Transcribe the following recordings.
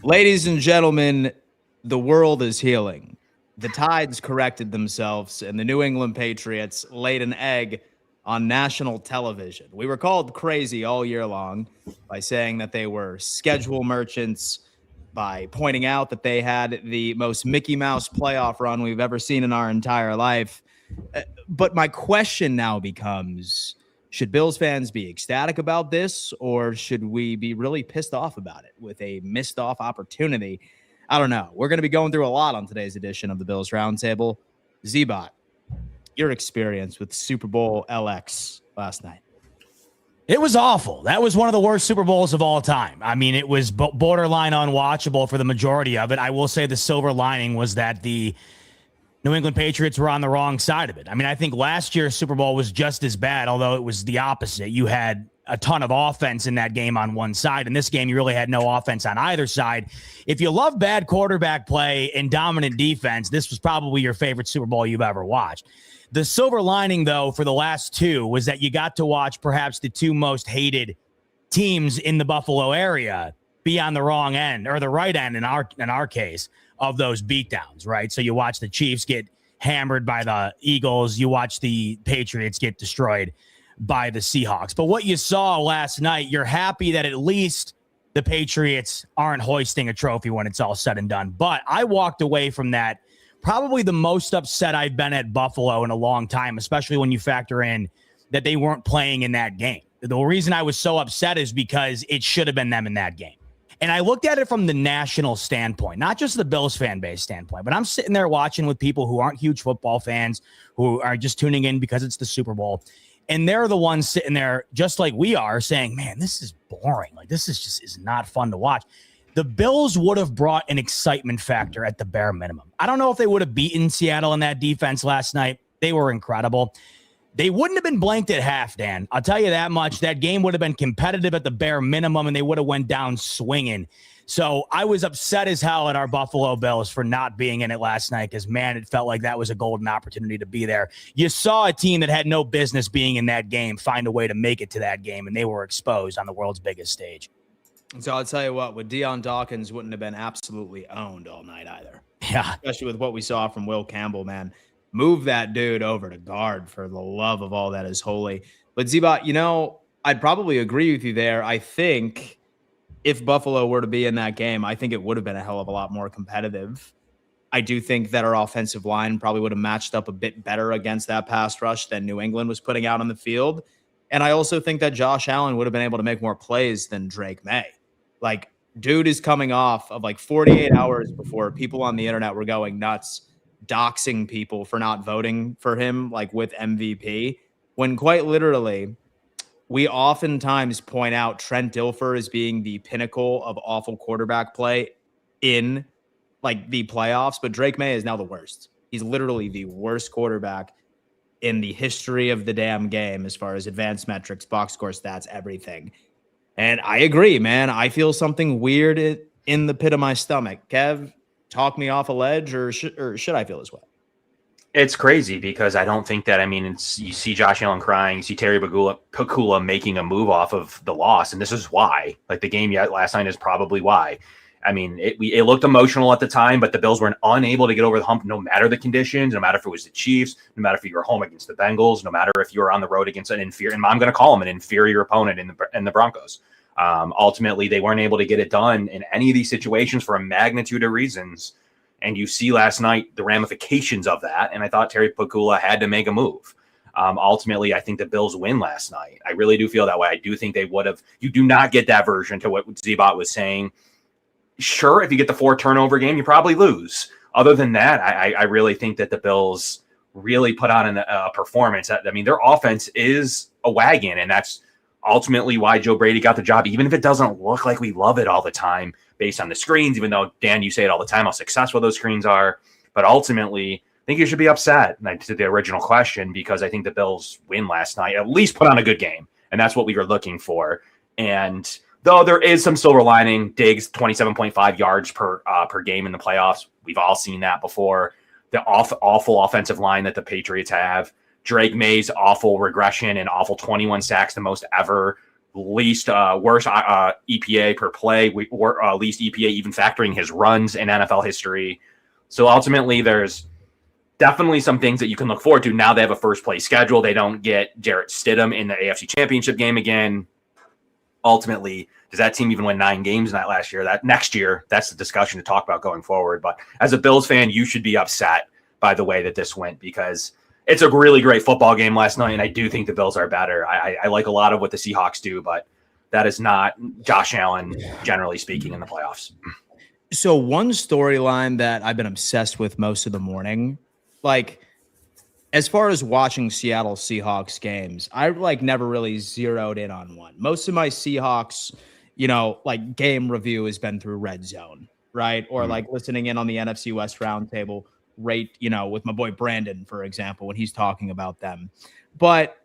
Ladies and gentlemen, the world is healing. The tides corrected themselves, and the New England Patriots laid an egg on national television. We were called crazy all year long by saying that they were schedule merchants, by pointing out that they had the most Mickey Mouse playoff run we've ever seen in our entire life. But my question now becomes, should Bills fans be ecstatic about this, or should we be really pissed off about it with a missed off opportunity? I don't know. We're going to be going through a lot on today's edition of the Bills Roundtable. Z-Bot, your experience with Super Bowl LX last night. It was awful. That was one of the worst Super Bowls of all time. I mean, it was borderline unwatchable for the majority of it. I will say the silver lining was that the New England Patriots were on the wrong side of it. I mean, I think last year's Super Bowl was just as bad, although it was the opposite. You had a ton of offense in that game on one side. In this game, you really had no offense on either side. If you love bad quarterback play and dominant defense, this was probably your favorite Super Bowl you've ever watched. The silver lining, though, for the last two was that you got to watch perhaps the two most hated teams in the Buffalo area be on the wrong end, or the right end in our case, of those beatdowns, right? So you watch the Chiefs get hammered by the Eagles. You watch the Patriots get destroyed by the Seahawks. But what you saw last night, you're happy that at least the Patriots aren't hoisting a trophy when it's all said and done. But I walked away from that probably the most upset I've been at Buffalo in a long time, especially when you factor in that they weren't playing in that game. The reason I was so upset is because it should have been them in that game. And I looked at it from the national standpoint, not just the Bills fan base standpoint, but I'm sitting there watching with people who aren't huge football fans, who are just tuning in because it's the Super Bowl. And they're the ones sitting there just like we are saying, man, this is boring. Like, this is not fun to watch. The Bills would have brought an excitement factor at the bare minimum. I don't know if they would have beaten Seattle in that defense last night. They were incredible. They wouldn't have been blanked at half, Dan. I'll tell you that much. That game would have been competitive at the bare minimum, and they would have went down swinging. So I was upset as hell at our Buffalo Bills for not being in it last night because, man, it felt like that was a golden opportunity to be there. You saw a team that had no business being in that game find a way to make it to that game, and they were exposed on the world's biggest stage. So I'll tell you what, with Deion Dawkins wouldn't have been absolutely owned all night either. Yeah. Especially with what we saw from Will Campbell, man. Move that dude over to guard for the love of all that is holy. But Z-Bot, I'd probably agree with you there. I think if Buffalo were to be in that game, I think it would have been a hell of a lot more competitive. I do think that our offensive line probably would have matched up a bit better against that pass rush than New England was putting out on the field. And I also think that Josh Allen would have been able to make more plays than Drake May. Like, dude is coming off of like 48 hours before people on the internet were going nuts, doxing people for not voting for him, like with MVP, when quite literally we oftentimes point out Trent Dilfer as being the pinnacle of awful quarterback play in like the playoffs, but Drake May is now the worst. He's literally the worst quarterback in the history of the damn game as far as advanced metrics, box score stats, everything. And I agree, man. I feel something weird in the pit of my stomach. Kev, talk me off a ledge, or should I feel this way? It's crazy because I don't think that, you see Josh Allen crying, you see Terry Pagula making a move off of the loss, and this is why. Like, the game last night is probably why. It looked emotional at the time, but the Bills were unable to get over the hump no matter the conditions, no matter if it was the Chiefs, no matter if you were home against the Bengals, no matter if you were on the road against an inferior, and I'm going to call them an inferior opponent in the Broncos. Ultimately, they weren't able to get it done in any of these situations for a magnitude of reasons. And you see last night the ramifications of that. And I thought Terry Pagula had to make a move. Ultimately, I think the Bills win last night. I really do feel that way. I do think they would have. You do not get that version to what Z-Bot was saying. Sure, if you get the 4 turnover game, you probably lose. Other than that, I really think that the Bills really put on a performance. Their offense is a wagon, and that's ultimately why Joe Brady got the job, even if it doesn't look like we love it all the time based on the screens, even though, Dan, you say it all the time, how successful those screens are. But ultimately, I think you should be upset, to the original question, because I think the Bills win last night, at least put on a good game. And that's what we were looking for. And though there is some silver lining, Diggs, 27.5 yards per game in the playoffs. We've all seen that before. The awful offensive line that the Patriots have. Drake May's awful regression and awful 21 sacks, the most ever. least worst EPA per play, least EPA even factoring his runs in NFL history. So ultimately, there's definitely some things that you can look forward to. Now they have a first place schedule. They don't get Jarrett Stidham in the AFC Championship game again. Ultimately, does that team even win 9 games in that last year? That next year, that's the discussion to talk about going forward. But as a Bills fan, you should be upset by the way that this went, because it's a really great football game last night, and I do think the Bills are better. I like a lot of what the Seahawks do, but that is not Josh Allen, generally speaking, in the playoffs. So one storyline that I've been obsessed with most of the morning, like as far as watching Seattle Seahawks games, I never really zeroed in on one. Most of my Seahawks, game review has been through Red Zone, right? Or listening in on the NFC West Roundtable, with my boy Brandon, for example, when he's talking about them. But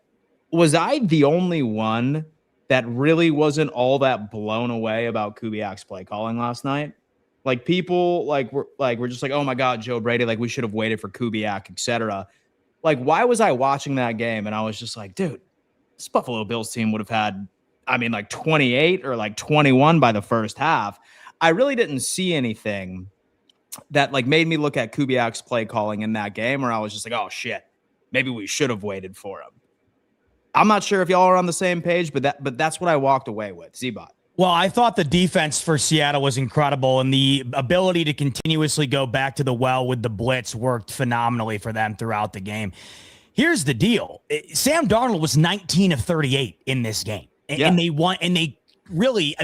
was I the only one that really wasn't all that blown away about Kubiak's play calling last night? Like people were just like, oh my God, Joe Brady, we should have waited for Kubiak, etc. Why was I watching that game? And I was just like, dude, this Buffalo Bills team would have had, 28 or 21 by the first half. I really didn't see anything that made me look at Kubiak's play calling in that game where I was just like, oh shit, maybe we should have waited for him. I'm not sure if y'all are on the same page, but that's what I walked away with. Z-Bot. Well, I thought the defense for Seattle was incredible, and the ability to continuously go back to the well with the blitz worked phenomenally for them throughout the game. Here's the deal. Sam Darnold was 19 of 38 in this game, and they won. And they really,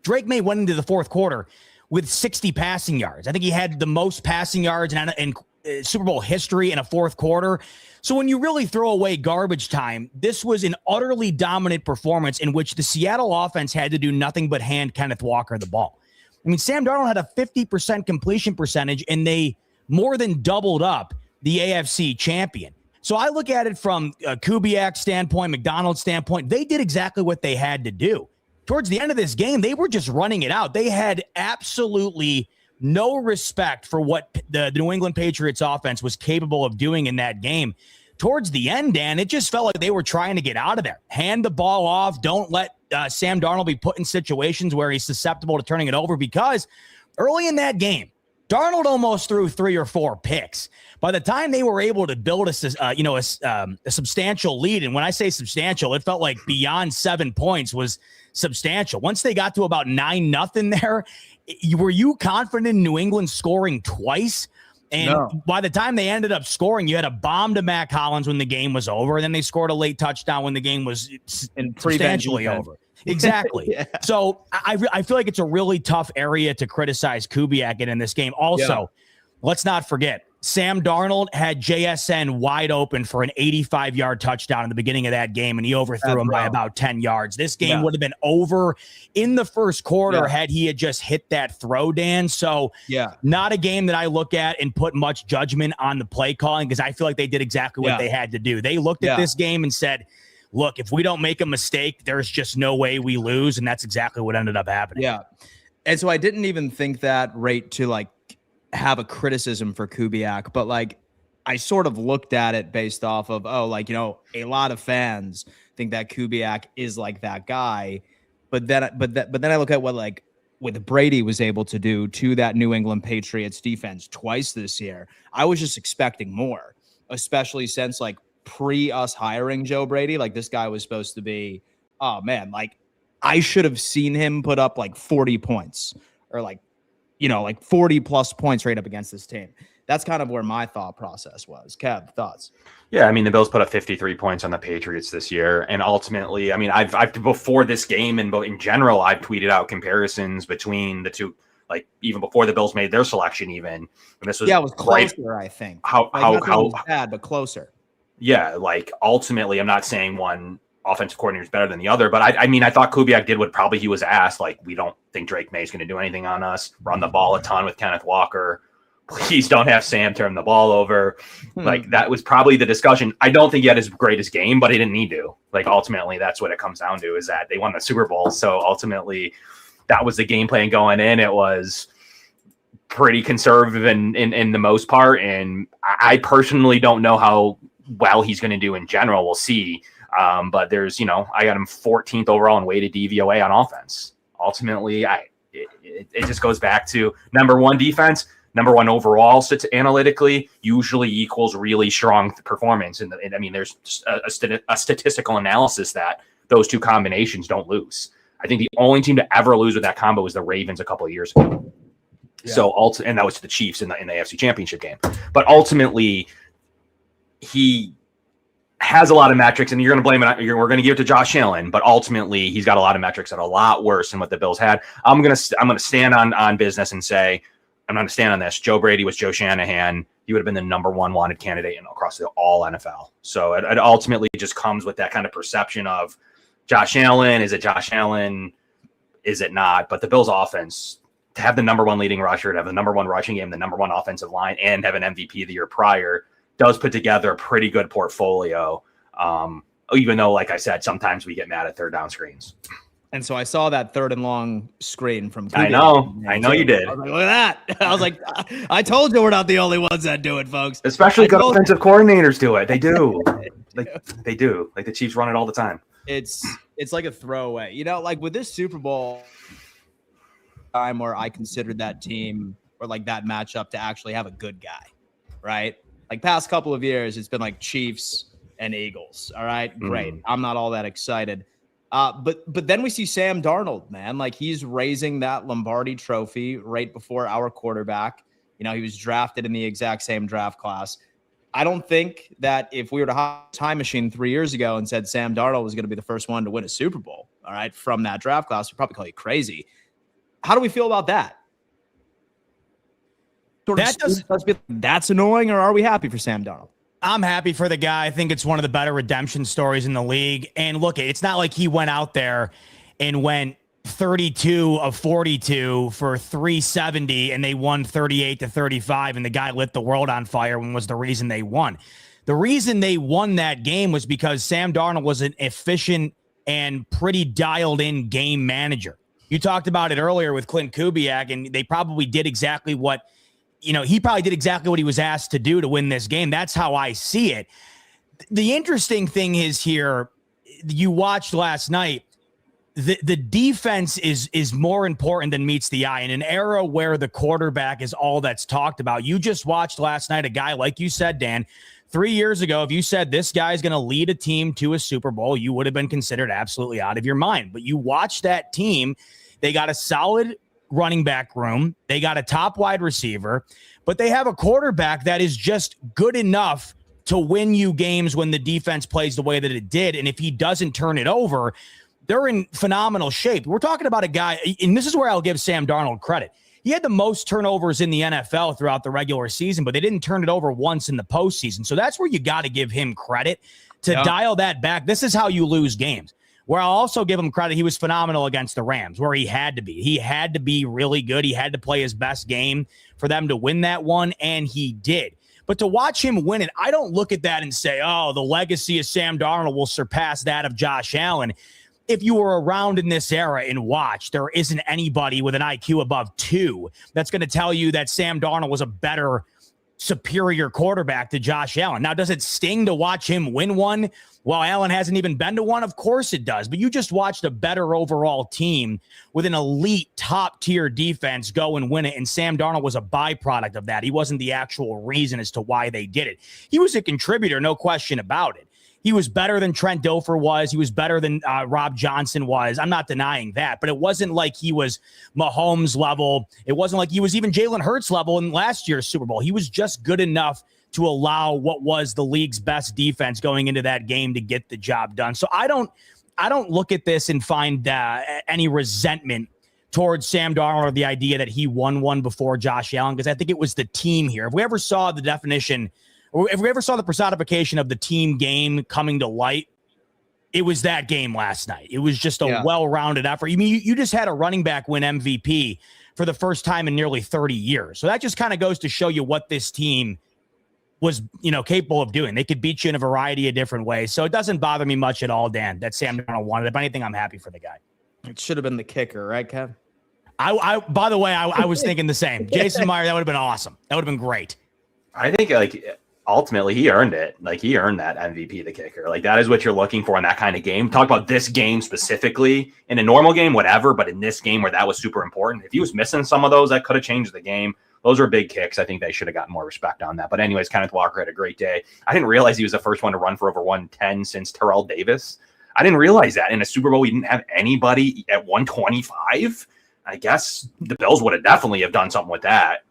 Drake May went into the fourth quarter with 60 passing yards. I think he had the most passing yards in Super Bowl history in a fourth quarter. So when you really throw away garbage time, this was an utterly dominant performance in which the Seattle offense had to do nothing but hand Kenneth Walker the ball. Sam Darnold had a 50% completion percentage, and they more than doubled up the AFC champion. So I look at it from a Kubiak standpoint, McDonald's standpoint. They did exactly what they had to do. Towards the end of this game, they were just running it out. They had absolutely no respect for what the New England Patriots offense was capable of doing in that game. Towards the end, Dan, it just felt like they were trying to get out of there. Hand the ball off. Don't let Sam Darnold be put in situations where he's susceptible to turning it over, because early in that game, Darnold almost threw 3 or 4 picks. By the time they were able to build a substantial lead, and when I say substantial, it felt like beyond 7 points was substantial. Once they got to about 9-0 there, were you confident in New England scoring twice? And by the time they ended up scoring, you had a bomb to Mac Hollins when the game was over, and then they scored a late touchdown when the game was substantially over. Exactly. Yeah. So I feel like it's a really tough area to criticize Kubiak in this game. Also, let's not forget, Sam Darnold had JSN wide open for an 85-yard touchdown in the beginning of that game, and he overthrew him by about 10 yards. This game would have been over in the first quarter had he had just hit that throw, Dan. So not a game that I look at and put much judgment on the play calling, because I feel like they did exactly what they had to do. They looked at this game and said, look, if we don't make a mistake, there's just no way we lose, and that's exactly what ended up happening. Yeah, and so I didn't even think that to have a criticism for Kubiak, but I sort of looked at it based off of, a lot of fans think that Kubiak is that guy, but then I look at what Brady was able to do to that New England Patriots defense twice this year. I was just expecting more, especially since pre us hiring Joe Brady, this guy was supposed to be, oh man, I should have seen him put up 40 points or 40 plus points right up against this team. That's kind of where my thought process was. Kev, thoughts? Yeah, the Bills put up 53 points on the Patriots this year. And ultimately, I've before this game and in general, I've tweeted out comparisons between the two, even before the Bills made their selection even. And this was it was closer, I think. How bad, but closer. Yeah, ultimately, I'm not saying one offensive coordinator is better than the other, but I thought Kubiak did what probably he was asked. We don't think Drake May is going to do anything on us. Run the ball a ton with Kenneth Walker. Please don't have Sam turn the ball over. That was probably the discussion. I don't think he had his greatest game, but he didn't need to. Ultimately, that's what it comes down to, is that they won the Super Bowl. So ultimately, that was the game plan going in. It was pretty conservative in the most part. And I personally don't know how well he's going to do in general. We'll see. But there's, I got him 14th overall in weighted DVOA on offense. Ultimately, it just goes back to number one defense, number one overall analytically usually equals really strong performance. And I mean, there's a statistical analysis that those two combinations don't lose. I think the only team to ever lose with that combo was the Ravens a couple of years ago. Yeah. So and that was to the Chiefs in the AFC Championship game. But ultimately, he has a lot of metrics, and you're going to blame it. We're going to give it to Josh Allen, but ultimately, he's got a lot of metrics that are a lot worse than what the Bills had. I'm going to stand on business and say I'm going to stand on this. Joe Brady was Joe Shanahan. He would have been the number one wanted candidate across the all NFL. So it ultimately just comes with that kind of perception of Josh Allen. Is it Josh Allen? Is it not? But the Bills offense, to have the number one leading rusher, to have the number one rushing game, the number one offensive line, and have an MVP the year prior, does put together a pretty good portfolio. Even though, like I said, sometimes we get mad at third down screens. And so I saw that third and long screen from Kubiak. I know you did. I was like, look at that. I was like, I told you we're not the only ones that do it, folks. Especially good offensive coordinators do it. They do. They do. Like the Chiefs run it all the time. It's like a throwaway. Like with this Super Bowl time where I considered that team or like that matchup to actually have a good guy, right? Like past couple of years, it's been like Chiefs and Eagles. All right, great. I'm not all that excited. But then we see Sam Darnold, man. Like he's raising that Lombardi trophy right before our quarterback. He was drafted in the exact same draft class. I don't think that if we were to have a time machine 3 years ago and said Sam Darnold was going to be the first one to win a Super Bowl, all right, from that draft class, we'd probably call you crazy. How do we feel about that? That's annoying, or are we happy for Sam Darnold? I'm happy for the guy. I think it's one of the better redemption stories in the league. And look, it's not like he went out there and went 32 of 42 for 370 and they won 38-35 and the guy lit the world on fire and was the reason they won. The reason they won that game was because Sam Darnold was an efficient and pretty dialed in game manager. You talked about it earlier with Clint Kubiak, and they probably did exactly what he probably did exactly what he was asked to do to win this game. That's how I see it. The interesting thing is here, you watched last night, the defense is more important than meets the eye. In an era where the quarterback is all that's talked about, you just watched last night a guy, like you said, Dan, 3 years ago, if you said this guy's going to lead a team to a Super Bowl, you would have been considered absolutely out of your mind. But you watch that team, they got a solid running back room. They got a top wide receiver, but they have a quarterback that is just good enough to win you games when the defense plays the way that it did. And if he doesn't turn it over, they're in phenomenal shape. We're talking about a guy, and this is where I'll give Sam Darnold credit. He had the most turnovers in the NFL throughout the regular season, but they didn't turn it over once in the postseason. So that's where you got to give him credit to dial that back. This is how you lose games. Where I'll also give him credit, he was phenomenal against the Rams, where he had to be. He had to be really good. He had to play his best game for them to win that one, and he did. But to watch him win it, I don't look at that and say, oh, the legacy of Sam Darnold will surpass that of Josh Allen. If you were around in this era and watch, there isn't anybody with an IQ above 2 that's going to tell you that Sam Darnold was a better, superior quarterback to Josh Allen. Now, does it sting to watch him win one while Allen hasn't even been to one? Of course it does. But you just watched a better overall team with an elite top-tier defense go and win it, and Sam Darnold was a byproduct of that. He wasn't the actual reason as to why they did it. He was a contributor, no question about it. He was better than Trent Dilfer was. He was better than Rob Johnson was. I'm not denying that, but it wasn't like he was Mahomes level. It wasn't like he was even Jalen Hurts level in last year's Super Bowl. He was just good enough to allow what was the league's best defense going into that game to get the job done. So I don't look at this and find any resentment towards Sam Darnold or the idea that he won one before Josh Allen, because I think it was the team here. If we ever saw the definition, or if we ever saw the personification of the team game coming to light, it was that game last night. It was just a well-rounded effort. You mean you just had a running back win MVP for the first time in nearly 30 years. So that just kind of goes to show you what this team was, capable of doing. They could beat you in a variety of different ways. So it doesn't bother me much at all, Dan, that Sam Darnold won it. If anything, I'm happy for the guy. It should have been the kicker, right, Kev? By the way, I was thinking the same. Jason Meyer, that would have been awesome. That would have been great. I think ultimately he earned it. Like he earned that MVP, the kicker. Like that is what you're looking for in that kind of game. Talk about this game specifically. In a normal game, whatever, but in this game where that was super important, if he was missing some of those, that could have changed the game. Those were big kicks. I think they should have gotten more respect on that. But anyways, Kenneth Walker had a great day. I didn't realize he was the first one to run for over 110 since Terrell Davis. I didn't realize that in a Super Bowl we didn't have anybody at 125. I guess the Bills would have definitely have done something with that.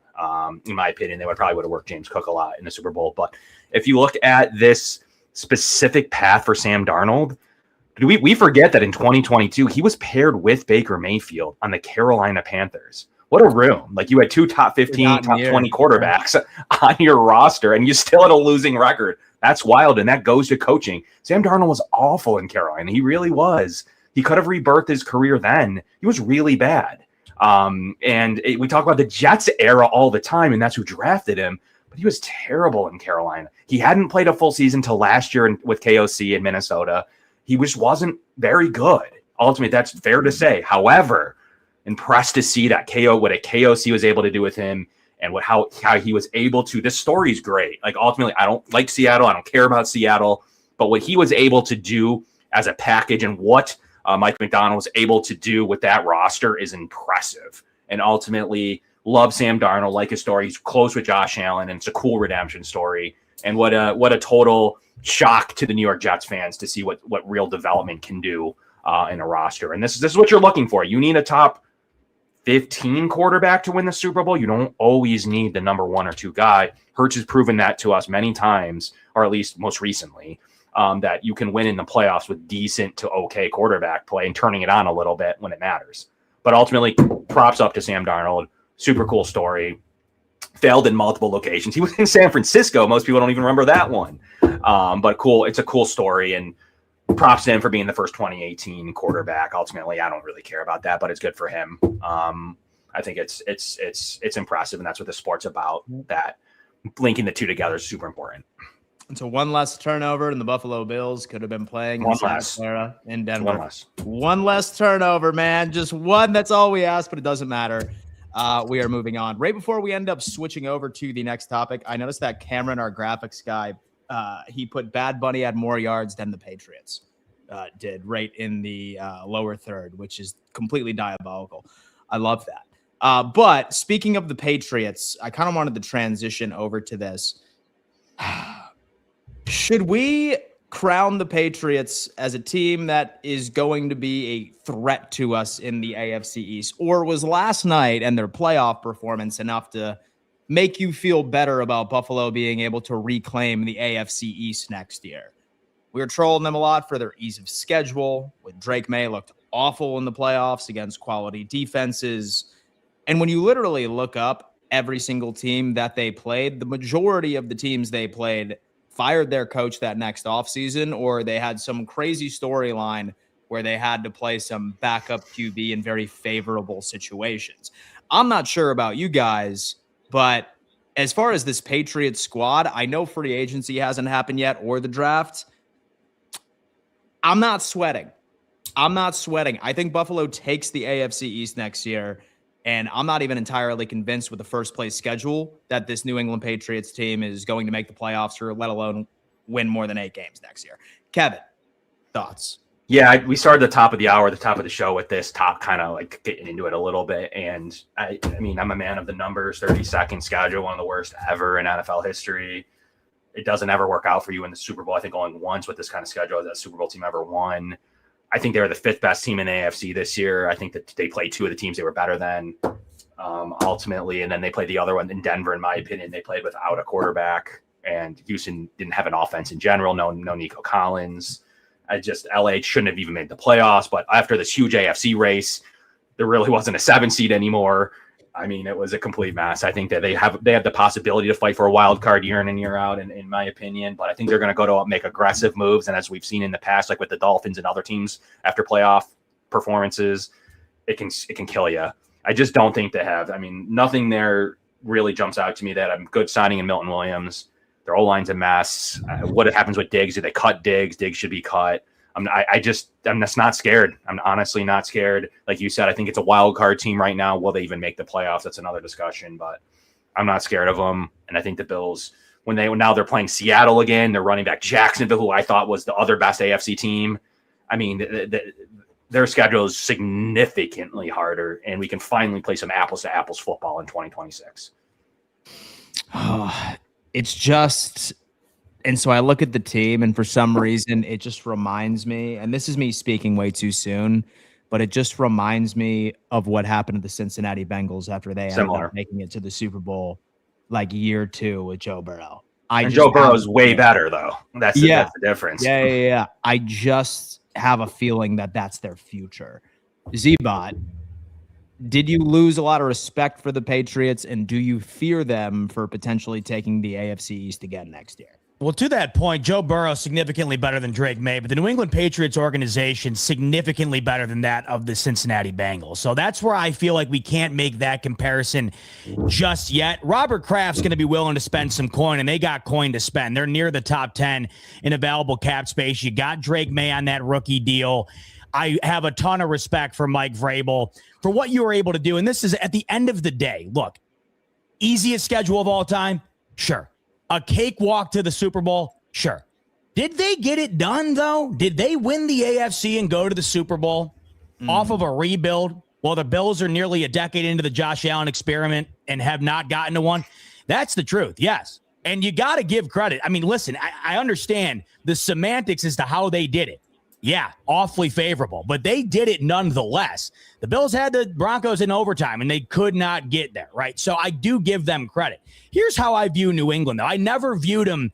In my opinion, they would have worked James Cook a lot in the Super Bowl. But if you look at this specific path for Sam Darnold, we forget that in 2022, he was paired with Baker Mayfield on the Carolina Panthers. What a room. Like you had two top 15, top 20 quarterbacks on your roster, and you still had a losing record. That's wild, and that goes to coaching. Sam Darnold was awful in Carolina. He really was. He could have rebirthed his career then. He was really bad. We talk about the Jets era all the time, and that's who drafted him. But he was terrible in Carolina. He hadn't played a full season till last year with KOC in Minnesota. He wasn't very good. Ultimately, that's fair to say. However, impressed to see that what a KOC was able to do with him and how he was able to. This story is great. Like ultimately, I don't like Seattle. I don't care about Seattle. But what he was able to do as a package and what Mike McDonald was able to do with that roster is impressive. And ultimately, love Sam Darnold, like his story. He's close with Josh Allen, and it's a cool redemption story. And what a total shock to the New York Jets fans to see what real development can do in a roster. And this is what you're looking for. You need a top 15 quarterback to win the Super Bowl. You don't always need the number 1 or 2 guy. Hurts has proven that to us many times, or at least most recently. That you can win in the playoffs with decent to okay quarterback play and turning it on a little bit when it matters. But ultimately, props up to Sam Darnold. Super cool story. Failed in multiple locations. He was in San Francisco. Most people don't even remember that one. But cool. It's a cool story. And props to him for being the first 2018 quarterback. Ultimately, I don't really care about that, but it's good for him. I think it's impressive, and that's what the sport's about. That linking the two together is super important. And so one less turnover, and the Buffalo Bills could have been playing one in Santa less Clara in Denver. One less turnover, man. Just one. That's all we asked, but it doesn't matter. We are moving on. Right before we end up switching over to the next topic, I noticed that Cameron, our graphics guy, he put Bad Bunny had more yards than the Patriots did right in the lower third, which is completely diabolical. I love that. But speaking of the Patriots, I kind of wanted to transition over to this. Should we crown the Patriots as a team that is going to be a threat to us in the AFC East? Or was last night and their playoff performance enough to make you feel better about Buffalo being able to reclaim the AFC East next year? We were trolling them a lot for their ease of schedule. With Drake May looked awful in the playoffs against quality defenses. And when you literally look up every single team that they played, the majority of the teams they played fired their coach that next offseason, or they had some crazy storyline where they had to play some backup QB in very favorable situations. I'm not sure about you guys, but as far as this Patriots squad, I know free agency hasn't happened yet or the draft. I'm not sweating. I think Buffalo takes the AFC East next year. And I'm not even entirely convinced with the first place schedule that this New England Patriots team is going to make the playoffs or let alone win more than 8 games next year. Kevin, thoughts? Yeah, we started the top of the hour, the top of the show with this top kind of like getting into it a little bit. And I mean, I'm a man of the numbers, 32nd schedule, one of the worst ever in NFL history. It doesn't ever work out for you in the Super Bowl. I think only once with this kind of schedule has that Super Bowl team ever won. I think they were the 5th best team in AFC this year. I think that they played 2 of the teams they were better than ultimately. And then they played the other one in Denver, in my opinion. They played without a quarterback, and Houston didn't have an offense in general. No Nico Collins. LA shouldn't have even made the playoffs. But after this huge AFC race, there really wasn't a 7 seed anymore. I mean, it was a complete mess. I think that they have the possibility to fight for a wild card year in and year out, in my opinion. But I think they're going to go to make aggressive moves. And as we've seen in the past, like with the Dolphins and other teams after playoff performances, it can kill you. I just don't think they have. I mean, nothing there really jumps out to me that I'm good signing in Milton Williams. Their O-line's a mess. What happens with Diggs? Do they cut Diggs? Diggs should be cut. I'm just not scared. I'm honestly not scared. Like you said, I think it's a wild card team right now. Will they even make the playoffs? That's another discussion, but I'm not scared of them. And I think the Bills now they're playing Seattle again. They're running back Jacksonville, who I thought was the other best AFC team. I mean, their schedule is significantly harder, and we can finally play some apples to apples football in 2026. It's just, and so I look at the team, and for some reason, it just reminds me, and this is me speaking way too soon, but it just reminds me of what happened to the Cincinnati Bengals after they ended up making it to the Super Bowl, like year 2 with Joe Burrow. Joe Burrow's way better, though. That's the difference. Yeah. I just have a feeling that that's their future. Z-Bot, did you lose a lot of respect for the Patriots, and do you fear them for potentially taking the AFC East again next year? Well, to that point, Joe Burrow significantly better than Drake May, but the New England Patriots organization significantly better than that of the Cincinnati Bengals. So that's where I feel like we can't make that comparison just yet. Robert Kraft's going to be willing to spend some coin, and they got coin to spend. They're near the top 10 in available cap space. You got Drake May on that rookie deal. I have a ton of respect for Mike Vrabel for what you were able to do. And this is at the end of the day. Look, easiest schedule of all time? Sure. A cakewalk to the Super Bowl? Sure. Did they get it done, though? Did they win the AFC and go to the Super Bowl off of a rebuild? Well, the Bills are nearly a decade into the Josh Allen experiment and have not gotten to one. That's the truth, yes. And you got to give credit. I mean, listen, I understand the semantics as to how they did it. Yeah, awfully favorable, but they did it nonetheless. The Bills had the Broncos in overtime, and they could not get there, right? So I do give them credit. Here's how I view New England, though. I never viewed them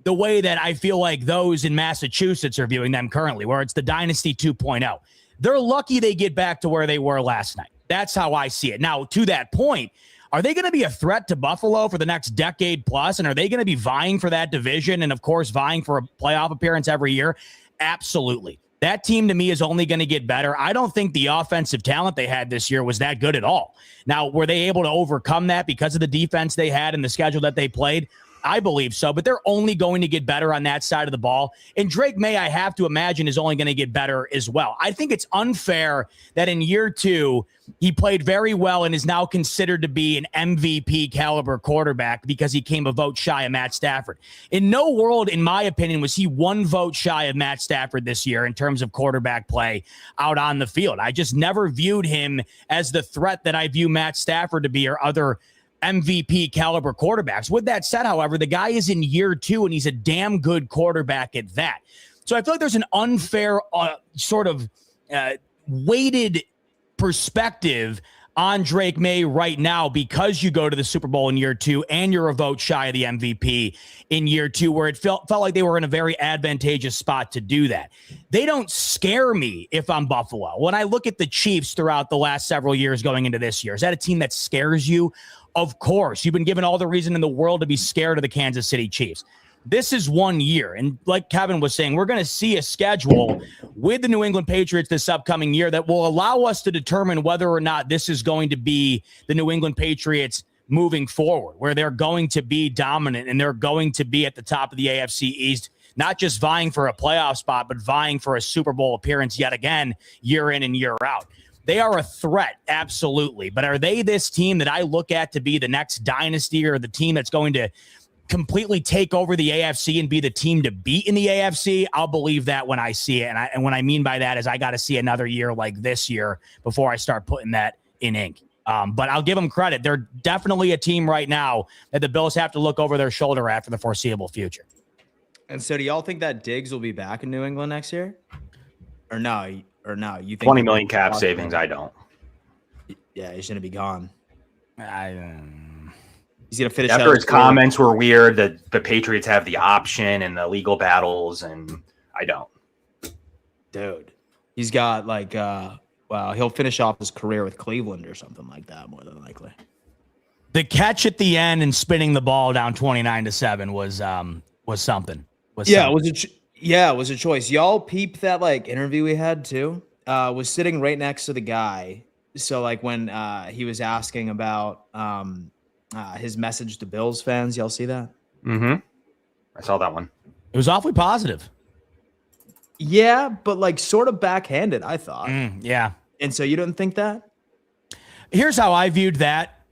the way that I feel like those in Massachusetts are viewing them currently, where it's the Dynasty 2.0. They're lucky they get back to where they were last night. That's how I see it. Now, to that point, are they going to be a threat to Buffalo for the next decade plus? And are they going to be vying for that division and, of course, vying for a playoff appearance every year? Absolutely. That team to me is only going to get better. I don't think the offensive talent they had this year was that good at all. Now, were they able to overcome that because of the defense they had and the schedule that they played? I believe so, but they're only going to get better on that side of the ball. And Drake May, I have to imagine, is only going to get better as well. I think it's unfair that in year 2, he played very well and is now considered to be an MVP caliber quarterback because he came a vote shy of Matt Stafford. In no world, in my opinion, was he 1 vote shy of Matt Stafford this year in terms of quarterback play out on the field. I just never viewed him as the threat that I view Matt Stafford to be or other MVP caliber quarterbacks. With that said, however, the guy is in year 2 and he's a damn good quarterback at that. So I feel like there's an unfair sort of weighted perspective on Drake May right now because you go to the Super Bowl in year 2 and you're a vote shy of the MVP in year 2, where it felt like they were in a very advantageous spot to do that. They don't scare me if I'm Buffalo. When I look at the Chiefs throughout the last several years going into this year, is that a team that scares you? Of course. You've been given all the reason in the world to be scared of the Kansas City Chiefs. This is 1 year. And like Kevin was saying, we're going to see a schedule with the New England Patriots this upcoming year that will allow us to determine whether or not this is going to be the New England Patriots moving forward, where they're going to be dominant and they're going to be at the top of the AFC East, not just vying for a playoff spot, but vying for a Super Bowl appearance yet again, year in and year out. They are a threat, absolutely. But are they this team that I look at to be the next dynasty or the team that's going to completely take over the AFC and be the team to beat in the AFC? I'll believe that when I see it. And what I mean by that is I got to see another year like this year before I start putting that in ink. But I'll give them credit. They're definitely a team right now that the Bills have to look over their shoulder at for the foreseeable future. And so do y'all think that Diggs will be back in New England next year? Or no? You think 20 million cap savings? I don't. Yeah, he's gonna be gone. He's gonna finish after his comments were weird. That the Patriots have the option and the legal battles, and I don't. Dude, he's got like he'll finish off his career with Cleveland or something like that, more than likely. The catch at the end and spinning the ball down 29-7 was something. It was a choice. Y'all peeped that like interview we had too. Was sitting right next to the guy. So like when he was asking about his message to Bills fans, y'all see that? Mm-hmm. I saw that one. It was awfully positive. Yeah, but like sort of backhanded, I thought. Yeah. And so you didn't think that? Here's how I viewed that.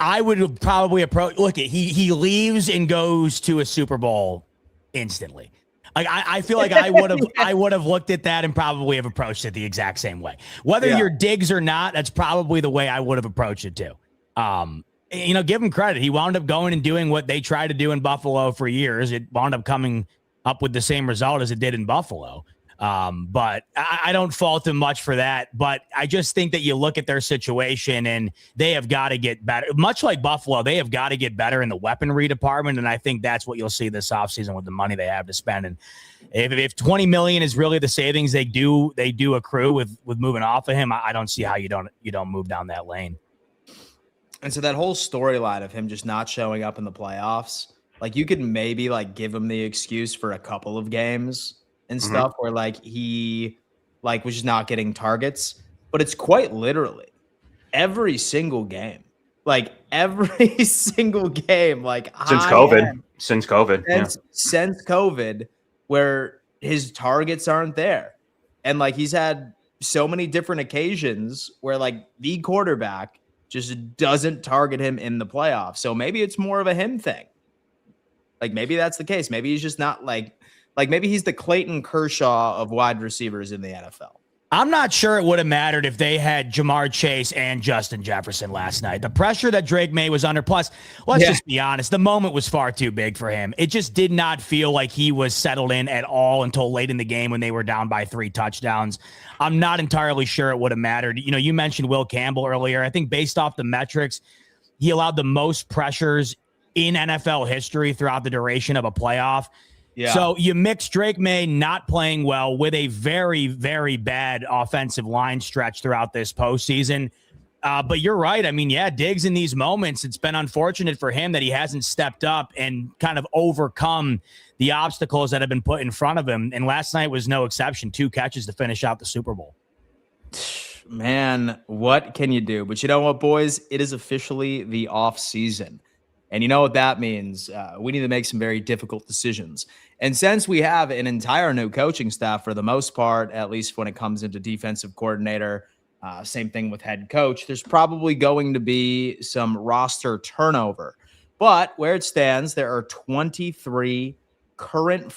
I would probably approach. Look, he leaves and goes to a Super Bowl instantly. Like I feel like I would have looked at that and probably have approached it the exact same way. Whether you're Diggs or not, that's probably the way I would have approached it too. Give him credit. He wound up going and doing what they tried to do in Buffalo for years. It wound up coming up with the same result as it did in Buffalo. But I don't fault him much for that. But I just think that you look at their situation and they have got to get better. Much like Buffalo, they have got to get better in the weaponry department. And I think that's what you'll see this offseason with the money they have to spend. And if 20 million is really the savings they do accrue with moving off of him, I don't see how you don't move down that lane. And so that whole storyline of him just not showing up in the playoffs, like you could maybe like give him the excuse for a couple of games and stuff where like he like was just not getting targets, but it's quite literally every single game, like since COVID, where his targets aren't there. And like he's had so many different occasions where like the quarterback just doesn't target him in the playoffs. So maybe it's more of a him thing. Like maybe that's the case. Maybe he's just not like maybe he's the Clayton Kershaw of wide receivers in the NFL. I'm not sure it would have mattered if they had Jamar Chase and Justin Jefferson last night. The pressure that Drake May was under, plus, let's just be honest, the moment was far too big for him. It just did not feel like he was settled in at all until late in the game when they were down by 3 touchdowns. I'm not entirely sure it would have mattered. You know, you mentioned Will Campbell earlier. I think based off the metrics, he allowed the most pressures in NFL history throughout the duration of a playoff. Yeah. So you mix Drake May not playing well with a very, very bad offensive line stretch throughout this postseason. But you're right. I mean, Diggs in these moments, it's been unfortunate for him that he hasn't stepped up and kind of overcome the obstacles that have been put in front of him. And last night was no exception. 2 catches to finish out the Super Bowl. Man, what can you do? But you know what, boys? It is officially the off season. And you know what that means? We need to make some very difficult decisions. And since we have an entire new coaching staff for the most part, at least when it comes into defensive coordinator, same thing with head coach, there's probably going to be some roster turnover. But where it stands, there are 23 current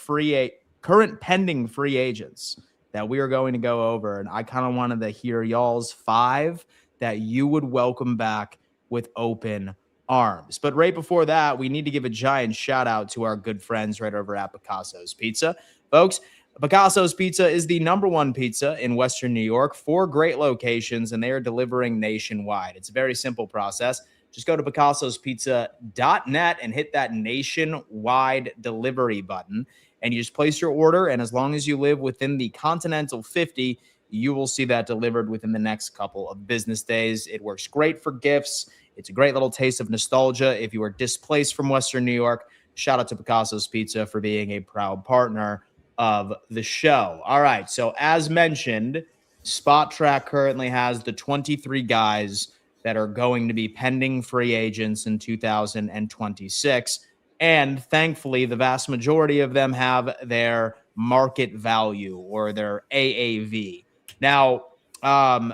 pending free agents that we are going to go over. And I kind of wanted to hear y'all's 5 that you would welcome back with open arms. But right before that, we need to give a giant shout out to our good friends right over at Picasso's Pizza. Folks, Picasso's Pizza is the #1 pizza in Western New York, 4 great locations, and they are delivering nationwide. It's a very simple process. Just go to picassospizza.net and hit that nationwide delivery button, and you just place your order, and as long as you live within the Continental 50, you will see that delivered within the next couple of business days. It works great for gifts. It's a great little taste of nostalgia. If you are displaced from Western New York, shout out to Picasso's Pizza for being a proud partner of the show. All right. So as mentioned, Spot Track currently has the 23 guys that are going to be pending free agents in 2026. And thankfully, the vast majority of them have their market value or their AAV. Now, I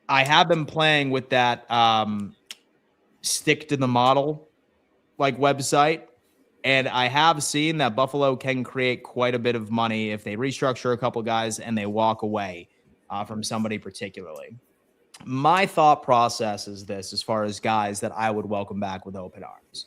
have been playing with that stick to the model like website, and I have seen that Buffalo can create quite a bit of money if they restructure a couple guys and they walk away from somebody particularly. My thought process is this as far as guys that I would welcome back with open arms.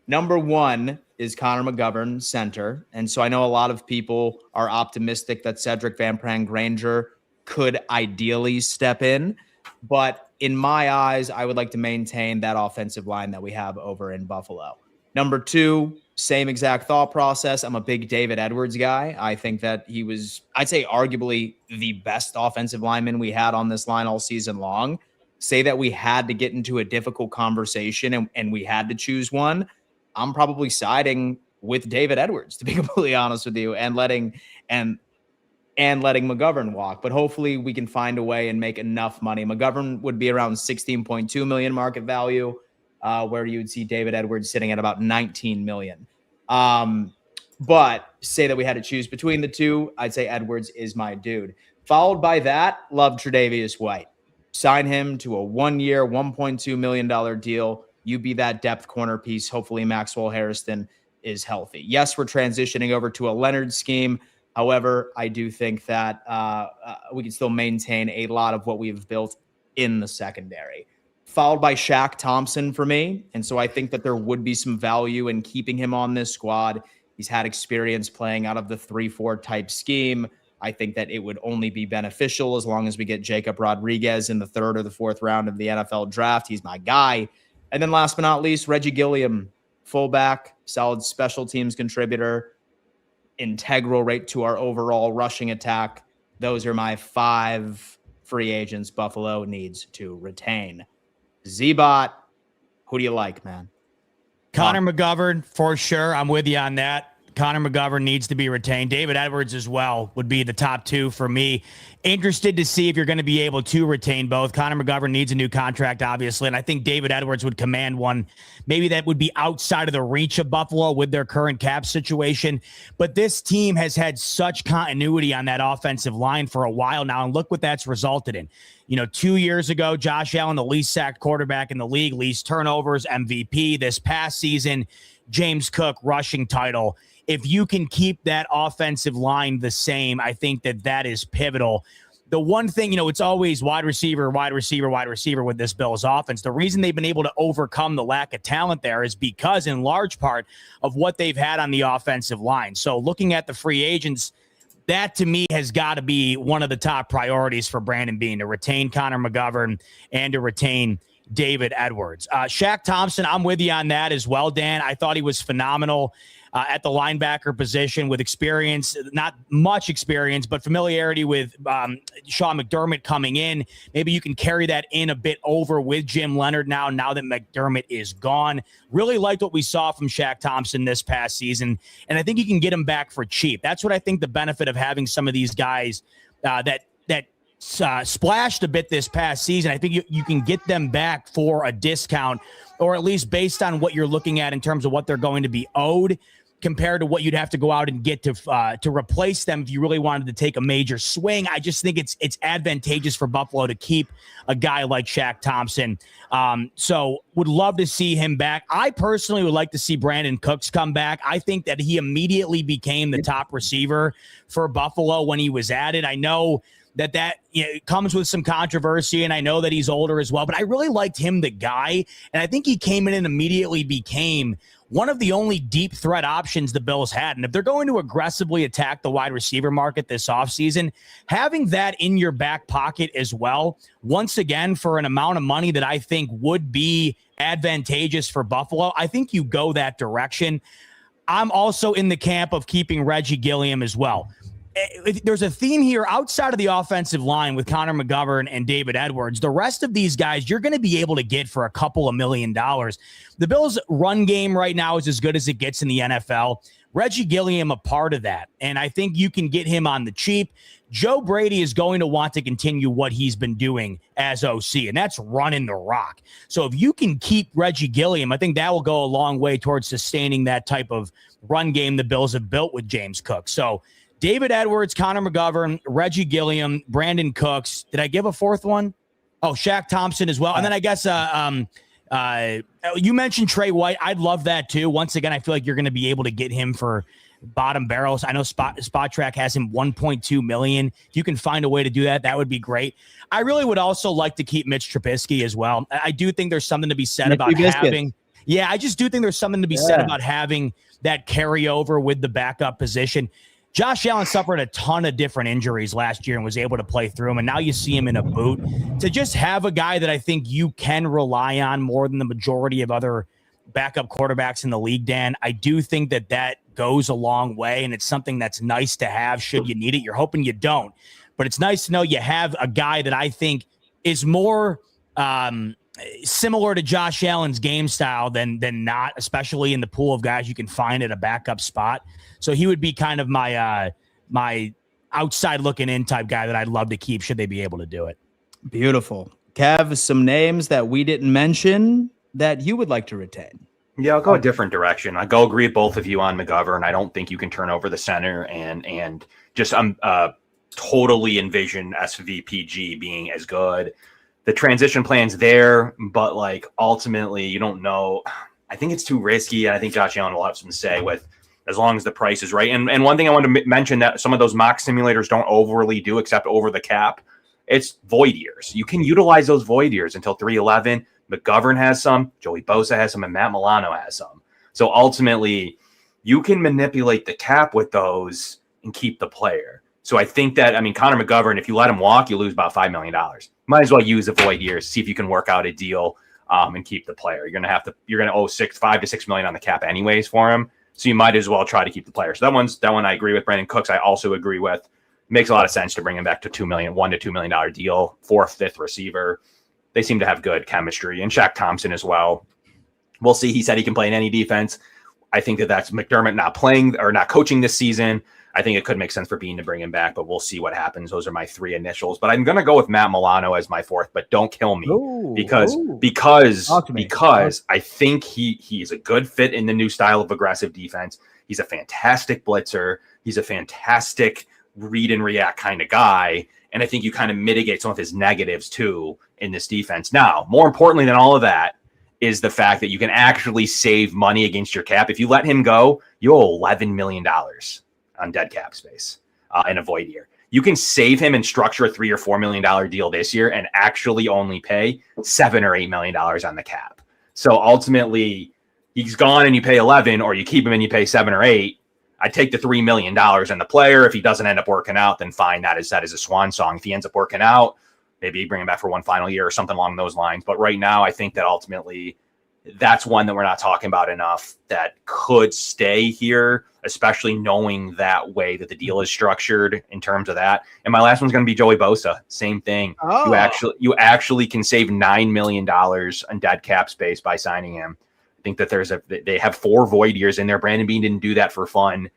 #1 is Connor McGovern, center. And so I know a lot of people are optimistic that Cedric Van Pran-Granger could ideally step in. But in my eyes, I would like to maintain that offensive line that we have over in Buffalo. #2, same exact thought process. I'm a big David Edwards guy. I think that he was, I'd say, arguably the best offensive lineman we had on this line all season long. Say that we had to get into a difficult conversation and we had to choose one. I'm probably siding with David Edwards, to be completely honest with you, and letting McGovern walk. But hopefully we can find a way and make enough money. McGovern would be around 16.2 million market value, where you would see David Edwards sitting at about 19 million. But say that we had to choose between the two, I'd say Edwards is my dude. Followed by that, love Tre'Davious White. Sign him to a 1-year, $1.2 million deal. You be that depth corner piece. Hopefully Maxwell Harrison is healthy. Yes, we're transitioning over to a Leonard scheme. However, I do think that we can still maintain a lot of what we've built in the secondary. Followed by Shaq Thompson for me. And so I think that there would be some value in keeping him on this squad. He's had experience playing out of the 3-4 type scheme. I think that it would only be beneficial as long as we get Jacob Rodriguez in the 3rd or the 4th round of the NFL draft. He's my guy. And then last but not least, Reggie Gilliam, fullback, solid special teams contributor, integral right to our overall rushing attack. Those are my 5 free agents Buffalo needs to retain. Z-Bot, who do you like, man? Connor McGovern, for sure. I'm with you on that. Connor McGovern needs to be retained. David Edwards as well would be the top 2 for me. Interested to see if you're going to be able to retain both. Connor McGovern needs a new contract, obviously, and I think David Edwards would command one. Maybe that would be outside of the reach of Buffalo with their current cap situation. But this team has had such continuity on that offensive line for a while now, and look what that's resulted in. 2 years ago, Josh Allen, the least sacked quarterback in the league, least turnovers, MVP. This past season, James Cook, rushing title. If you can keep that offensive line the same, I think that is pivotal. The one thing, it's always wide receiver with this Bills offense. The reason they've been able to overcome the lack of talent there is because, in large part, of what they've had on the offensive line. So looking at the free agents, that to me has got to be one of the top priorities for Brandon Beane, to retain Connor McGovern and to retain David Edwards. Shaq Thompson, I'm with you on that as well, Dan. I thought he was phenomenal at the linebacker position with experience, not much experience, but familiarity with Sean McDermott coming in. Maybe you can carry that in a bit over with Jim Leonard now that McDermott is gone. Really liked what we saw from Shaq Thompson this past season, and I think you can get him back for cheap. That's what I think the benefit of having some of these guys that splashed a bit this past season. I think you can get them back for a discount, or at least based on what you're looking at in terms of what they're going to be owed, compared to what you'd have to go out and get to replace them if you really wanted to take a major swing. I just think it's advantageous for Buffalo to keep a guy like Shaq Thompson. So would love to see him back. I personally would like to see Brandon Cooks come back. I think that he immediately became the top receiver for Buffalo when he was added. I know that comes with some controversy, and I know that he's older as well, but I really liked him, the guy, and I think he came in and immediately became one of the only deep threat options the Bills had. And if they're going to aggressively attack the wide receiver market this offseason, having that in your back pocket as well, once again, for an amount of money that I think would be advantageous for Buffalo, I think you go that direction. I'm also in the camp of keeping Reggie Gilliam as well. There's a theme here outside of the offensive line with Connor McGovern and David Edwards. The rest of these guys, you're going to be able to get for a couple of $1 million. The Bills' run game right now is as good as it gets in the NFL. Reggie Gilliam, a part of that. And I think you can get him on the cheap. Joe Brady is going to want to continue what he's been doing as OC, and that's running the rock. So if you can keep Reggie Gilliam, I think that will go a long way towards sustaining that type of run game the Bills have built with James Cook. So David Edwards, Connor McGovern, Reggie Gilliam, Brandon Cooks. Did I give a fourth one? Oh, Shaq Thompson as well. And then I guess you mentioned Trey White. I'd love that too. Once again, I feel like you're going to be able to get him for bottom barrels. I know Spot Track has him $1.2 million. If you can find a way to do that, that would be great. I really would also like to keep Mitch Trubisky as well. I do think there's something to be said about having. Yeah, I just do think there's something to be said about having that carryover with the backup position. Josh Allen suffered a ton of different injuries last year and was able to play through them, and now you see him in a boot. To just have a guy that I think you can rely on more than the majority of other backup quarterbacks in the league, Dan, I do think that goes a long way, and it's something that's nice to have should you need it. You're hoping you don't, but it's nice to know you have a guy that I think is more similar to Josh Allen's game style than not, especially in the pool of guys you can find at a backup spot. So he would be kind of my my outside looking in type guy that I'd love to keep should they be able to do it. Beautiful. Kev, some names that we didn't mention that you would like to retain. Yeah, I'll go a different direction. I go agree with both of you on McGovern. I don't think you can turn over the center and just totally envision SVPG being as good. the transition plan's there, but like ultimately you don't know. I think it's too risky, and I think Josh Allen will have something to say with as long as the price is right. And one thing I wanted to mention that some of those mock simulators don't overly do except over the cap, it's void years. You can utilize those void years until 311. McGovern has some, Joey Bosa has some, and Matt Milano has some. So ultimately, you can manipulate the cap with those and keep the player. So I think that, I mean, Connor McGovern, if you let him walk, you lose about $5 million. Might as well use the void years, see if you can work out a deal and keep the player. You're going to owe $5 to $6 million on the cap anyways for him. So you might as well try to keep the player. So that one I agree with. Brandon Cooks, I also agree with. Makes a lot of sense to bring him back to $1 to $2 million deal, 4th, 5th receiver. They seem to have good chemistry, and Shaq Thompson as well. We'll see. He said he can play in any defense. I think that's McDermott not playing or not coaching this season. I think it could make sense for Bean to bring him back, but we'll see what happens. Those are my 3 initials. But I'm going to go with Matt Milano as my 4th, but don't kill me because I think he's a good fit in the new style of aggressive defense. He's a fantastic blitzer. He's a fantastic read and react kind of guy. And I think you kind of mitigate some of his negatives too in this defense. Now, more importantly than all of that is the fact that you can actually save money against your cap. If you let him go, you owe $11 million on dead cap space in a void year. You can save him and structure a $3 or $4 million deal this year and actually only pay $7 or $8 million on the cap. So ultimately, he's gone and you pay 11, or you keep him and you pay 7 or 8. I take the $3 million and the player. If he doesn't end up working out, then fine. That is a swan song. If he ends up working out, maybe you bring him back for one final year or something along those lines. But right now, I think that ultimately that's one that we're not talking about enough that could stay here, especially knowing that way that the deal is structured in terms of that. And my last one's going to be Joey Bosa. Same thing. Oh. You actually can save $9 million on dead cap space by signing him. I think that they have 4 void years in there. Brandon Bean didn't do that for fun.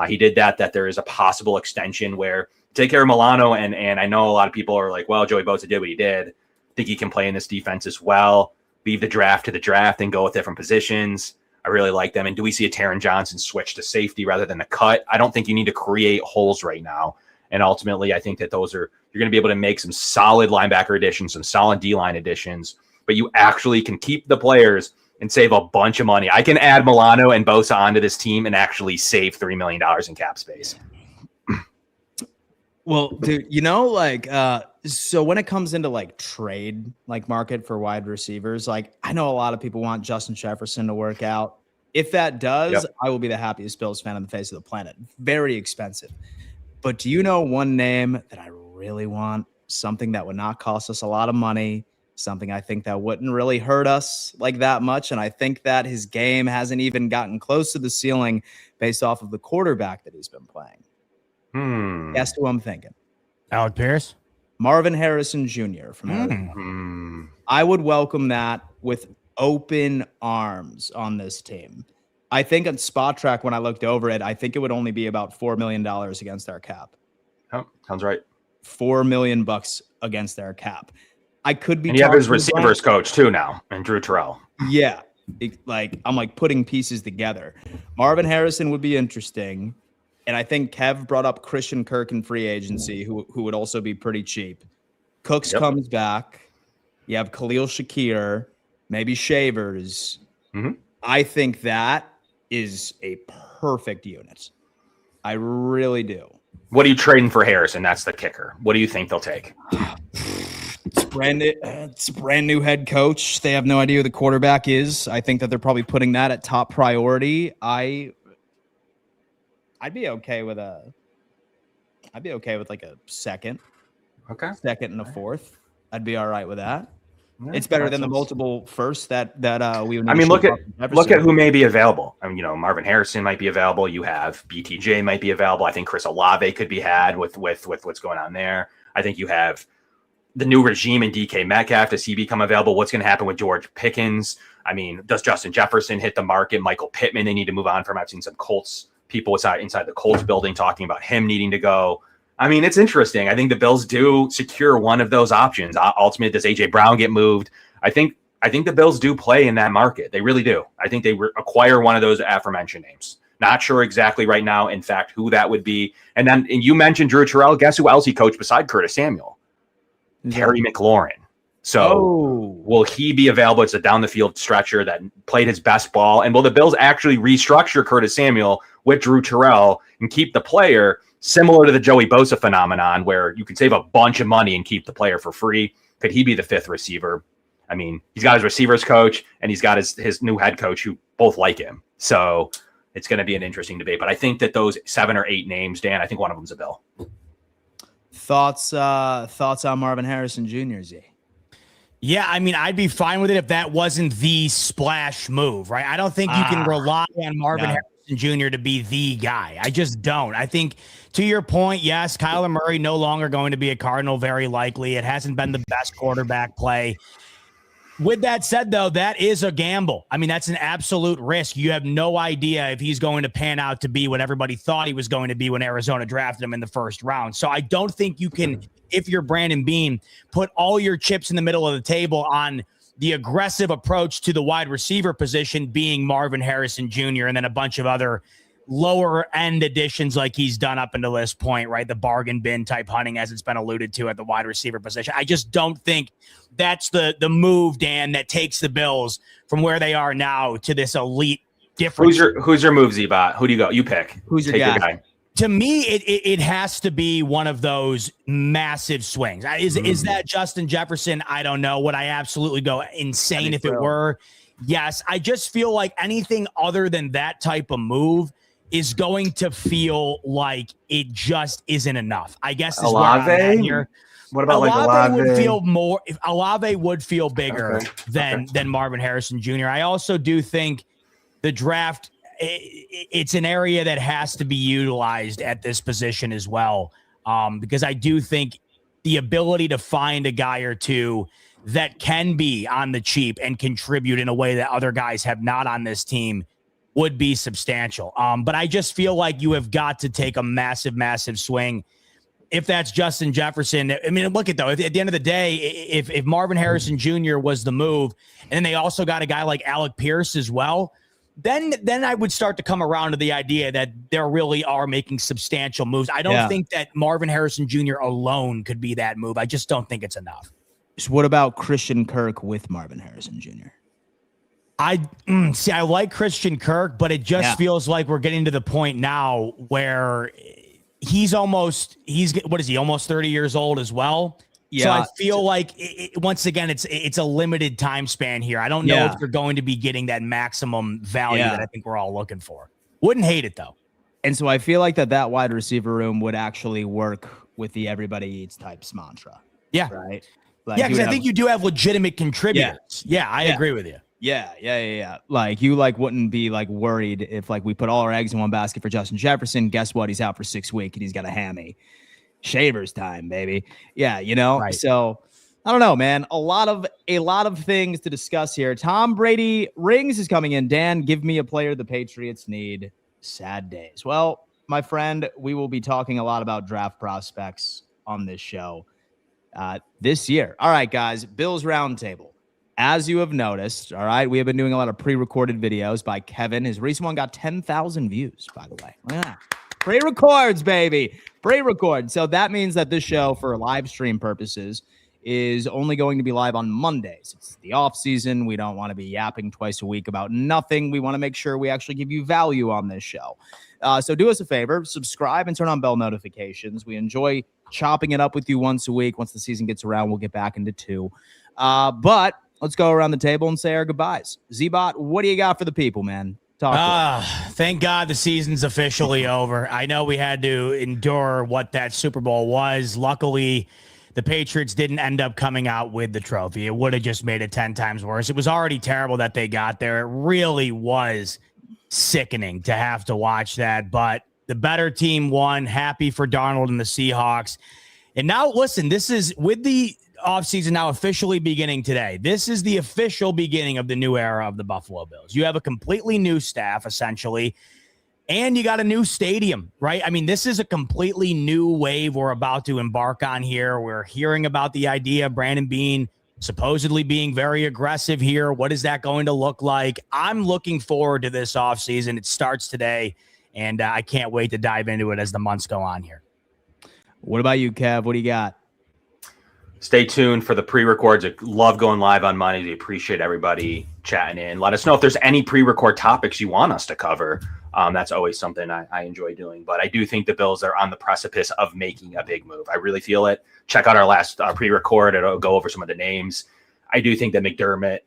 He did that there is a possible extension where take care of Milano. And I know a lot of people are like, well, Joey Bosa did what he did. I think he can play in this defense as well. Leave the draft to the draft and go with different positions. I really like them. And do we see a Taron Johnson switch to safety rather than a cut? I don't think you need to create holes right now. And ultimately, I think that you're going to be able to make some solid linebacker additions, some solid D-line additions, but you actually can keep the players and save a bunch of money. I can add Milano and Bosa onto this team and actually save $3 million in cap space. Well, dude, so when it comes into trade market for wide receivers, I know a lot of people want Justin Jefferson to work out. If that does, I will be the happiest Bills fan on the face of the planet. Very expensive. But do you know one name that I really want? Something that would not cost us a lot of money. Something I think that wouldn't really hurt us that much. And I think that his game hasn't even gotten close to the ceiling based off of the quarterback that he's been playing. Guess who I'm thinking? Alec Pierce? Marvin Harrison Jr. from Arizona. I would welcome that with open arms on this team. I think on Spot Track, when I looked over it, I think it would only be about $4 million against our cap. Oh, sounds right. $4 million against their cap. I could be. And you have his receivers coach too now, and Drew Terrell. Yeah, I'm putting pieces together. Marvin Harrison would be interesting, and I think Kev brought up Christian Kirk in free agency, who would also be pretty cheap. Cooks comes back. You have Khalil Shakir, maybe Shavers. I think that is a perfect unit. I really do. What are you trading for Harrison? That's the kicker. What do you think they'll take? It's a brand new head coach. They have no idea who the quarterback is. I think that they're probably putting that at top priority. I'd be okay with a second. Okay. Second and a fourth. I'd be all right with that. Yeah, it's better than the multiple firsts that we. I mean, look at who may be available. I mean, Marvin Harrison might be available. You have BTJ might be available. I think Chris Olave could be had with what's going on there. I think you have the new regime in DK Metcalf. Does he become available? What's going to happen with George Pickens? I mean, does Justin Jefferson hit the market? Michael Pittman, they need to move on from. I've seen some Colts people inside the Colts building talking about him needing to go. I mean, it's interesting. I think the Bills do secure one of those options. Ultimately, does A.J. Brown get moved? I think the Bills do play in that market. They really do. I think they acquire one of those aforementioned names. Not sure exactly right now, in fact, who that would be. And then you mentioned Drew Terrell. Guess who else he coached beside Curtis Samuel? Terry McLaurin. So will he be available? It's a down the field stretcher that played his best ball. And will the Bills actually restructure Curtis Samuel with Drew Terrell and keep the player similar to the Joey Bosa phenomenon, where you could save a bunch of money and keep the player for free? Could he be the fifth receiver? I mean, he's got his receivers coach and he's got his new head coach who both like him. So it's going to be an interesting debate. But I think that those 7 or 8 names, Dan, I think one of them's a Bill. Thoughts on Marvin Harrison Jr., Z? Yeah, I mean, I'd be fine with it if that wasn't the splash move, right? I don't think you can rely on Marvin Harrison Jr. to be the guy. I just don't. I think, to your point, yes, Kyler Murray no longer going to be a Cardinal, very likely. It hasn't been the best quarterback play. With that said, though, that is a gamble. I mean, that's an absolute risk. You have no idea if he's going to pan out to be what everybody thought he was going to be when Arizona drafted him in the first round. So I don't think you can, if you're Brandon Beane, put all your chips in the middle of the table on the aggressive approach to the wide receiver position being Marvin Harrison Jr. and then a bunch of other lower end additions like he's done up until this point, right? The bargain bin type hunting, as it's been alluded to at the wide receiver position. I just don't think that's the move, Dan, that takes the Bills from where they are now to this elite difference. Who's your move, Z-Bot? Who do you go? You pick. Who's your guy? To me, it has to be one of those massive swings. Is that Justin Jefferson? I don't know. Would I absolutely go insane if it were? Yes. I just feel like anything other than that type of move is going to feel like it just isn't enough. I guess is where I'm at here. What about Olave? Would feel more. If Olave would feel bigger than Marvin Harrison Jr. I also do think the draft, it's an area that has to be utilized at this position as well, because I do think the ability to find a guy or two that can be on the cheap and contribute in a way that other guys have not on this team would be substantial. But I just feel like you have got to take a massive, massive swing. If that's Justin Jefferson, I mean, look at though, at the end of the day, if Marvin Harrison Jr. was the move, and then they also got a guy like Alec Pierce as well, then I would start to come around to the idea that there really are making substantial moves. I don't think that Marvin Harrison Jr. alone could be that move. I just don't think it's enough. So what about Christian Kirk with Marvin Harrison Jr.? I like Christian Kirk, but it just feels like we're getting to the point now where he's almost 30 years old as well. Yeah. So I feel like once again, it's a limited time span here. I don't know if you're going to be getting that maximum value that I think we're all looking for. Wouldn't hate it though. And so I feel like that wide receiver room would actually work with the everybody eats types mantra. Yeah. Right. Like because I think you do have legitimate contributors. Yeah, I agree with you. Yeah. Like you wouldn't be worried if we put all our eggs in one basket for Justin Jefferson. Guess what? He's out for 6 weeks and he's got a hammy. Shavers time, baby. Yeah, Right. So I don't know, man. A lot of things to discuss here. Tom Brady rings is coming in. Dan, give me a player the Patriots need. Sad days. Well, my friend, we will be talking a lot about draft prospects on this show this year. All right, guys. Bills Roundtable. As you have noticed, all right, we have been doing a lot of pre-recorded videos by Kevin. His recent one got 10,000 views, by the way. Yeah. Pre-records, baby. Pre-record. So that means that this show, for live stream purposes, is only going to be live on Mondays. It's the off season. We don't want to be yapping twice a week about nothing. We want to make sure we actually give you value on this show. So do us a favor, subscribe and turn on bell notifications. We enjoy chopping it up with you once a week. Once the season gets around, we'll get back into 2. But let's go around the table and say our goodbyes. Z-Bot, what do you got for the people, man? Thank God the season's officially over. I know we had to endure what that Super Bowl was. Luckily, the Patriots didn't end up coming out with the trophy. It would have just made it 10 times worse. It was already terrible that they got there. It really was sickening to have to watch that, but the better team won. Happy for Darnold and the Seahawks. And now, listen, this is with the offseason now officially beginning today. This is the official beginning of the new era of the Buffalo Bills. You have a completely new staff, essentially, and you got a new stadium, right? I mean, this is a completely new wave we're about to embark on here. We're hearing about the idea of Brandon Beane supposedly being very aggressive here. What is that going to look like? I'm looking forward to this offseason. It starts today, and I can't wait to dive into it as the months go on here. What about you, Kev? What do you got? Stay tuned for the pre-records. I love going live on Monday. We appreciate everybody chatting in. Let us know if there's any pre-record topics you want us to cover. That's always something I enjoy doing. But I do think the Bills are on the precipice of making a big move. I really feel it. Check out our last pre-record. It'll go over some of the names. I do think that McDermott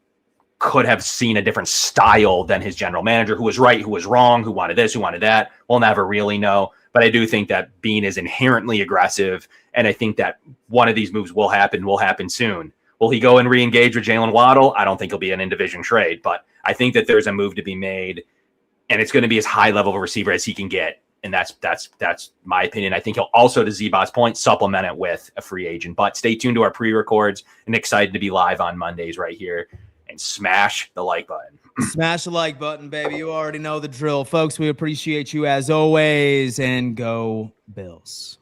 could have seen a different style than his general manager, who was right, who was wrong, who wanted this, who wanted that. We'll never really know. But I do think that Beane is inherently aggressive, and I think that one of these moves will happen soon. Will he go and re-engage with Jalen Waddle? I don't think he'll be an in-division trade, but I think that there's a move to be made, and it's going to be as high-level of a receiver as he can get, and that's my opinion. I think he'll also, to Z-Bot's point, supplement it with a free agent. But stay tuned to our pre-records, and excited to be live on Mondays right here, and smash the like button. Smash the like button, baby. You already know the drill. Folks, we appreciate you as always, and go Bills.